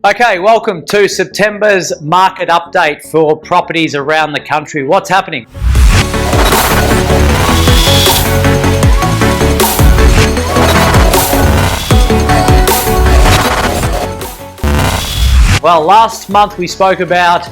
Okay, welcome to September's market update for properties around the country. What's happening? Well, last month we spoke about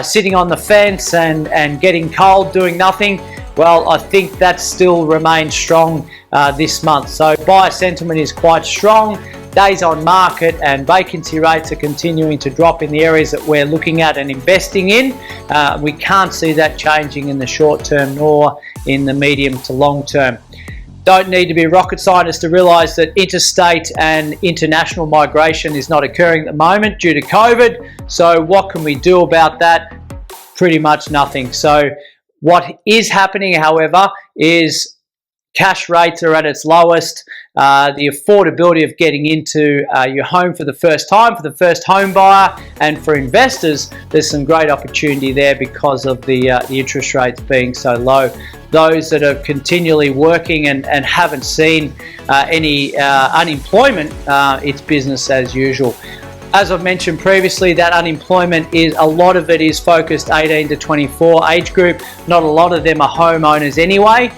sitting on the fence and getting cold, doing nothing. Well, I think that still remains strong this month. So buyer sentiment is quite strong. Days on market and vacancy rates are continuing to drop in the areas that we're looking at and investing in. We can't see that changing in the short term nor in the medium to long term. Don't need to be rocket scientists to realise that interstate and international migration is not occurring at the moment due to COVID. So what can we do about that? Pretty much nothing. So what is happening, however, is cash rates are at its lowest. The affordability of getting into your home for the first time, for the first home buyer, and for investors, there's some great opportunity there because of the interest rates being so low. Those that are continually working and haven't seen any unemployment, it's business as usual. As I've mentioned previously, that unemployment is, a lot of it is focused 18 to 24 age group. Not a lot of them are homeowners anyway.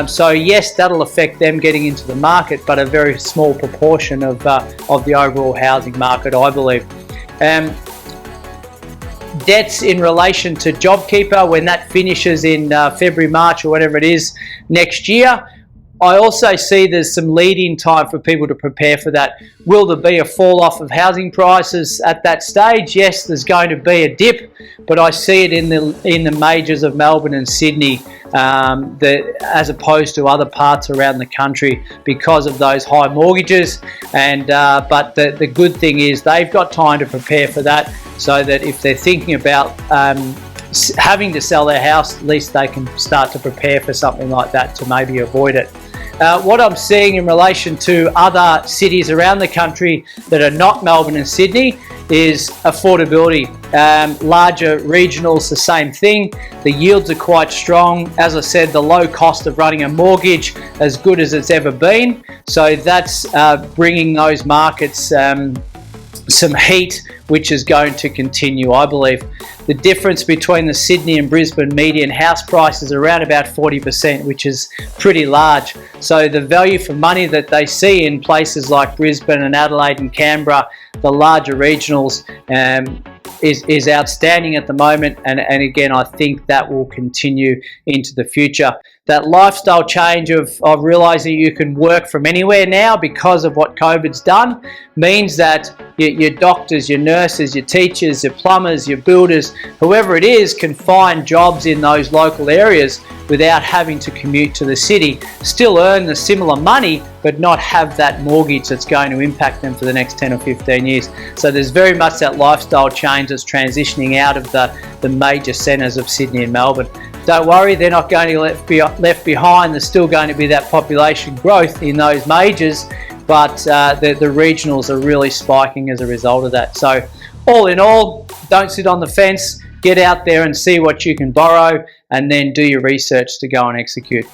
So yes, that'll affect them getting into the market, but a very small proportion of the overall housing market, I believe. Debts in relation to JobKeeper, when that finishes in February, March, or whatever it is next year, I also see there's some lead-in time for people to prepare for that. Will there be a fall-off of housing prices at that stage? Yes, there's going to be a dip, but I see it in the majors of Melbourne and Sydney, as opposed to other parts around the country because of those high mortgages. But the good thing is they've got time to prepare for that, so that if they're thinking about having to sell their house, at least they can start to prepare for something like that to maybe avoid it. What I'm seeing in relation to other cities around the country that are not Melbourne and Sydney is affordability. Larger regionals, the same thing. The yields are quite strong. As I said, the low cost of running a mortgage as good as it's ever been. So that's bringing those markets some heat, which is going to continue, I believe. The difference between the Sydney and Brisbane median house price is around about 40%, which is pretty large. So the value for money that they see in places like Brisbane and Adelaide and Canberra, the larger regionals, is outstanding at the moment, and again, I think that will continue into the future. That lifestyle change of realising you can work from anywhere now because of what COVID's done means that your doctors, your nurses, your teachers, your plumbers, your builders, whoever it is, can find jobs in those local areas without having to commute to the city, still earn the similar money, but not have that mortgage that's going to impact them for the next 10 or 15 years. So there's very much that lifestyle change that's transitioning out of the major centres of Sydney and Melbourne. Don't worry, they're not going to be left behind. There's still going to be that population growth in those majors, but the regionals are really spiking as a result of that. So all in all, don't sit on the fence. Get out there and see what you can borrow, and then do your research to go and execute.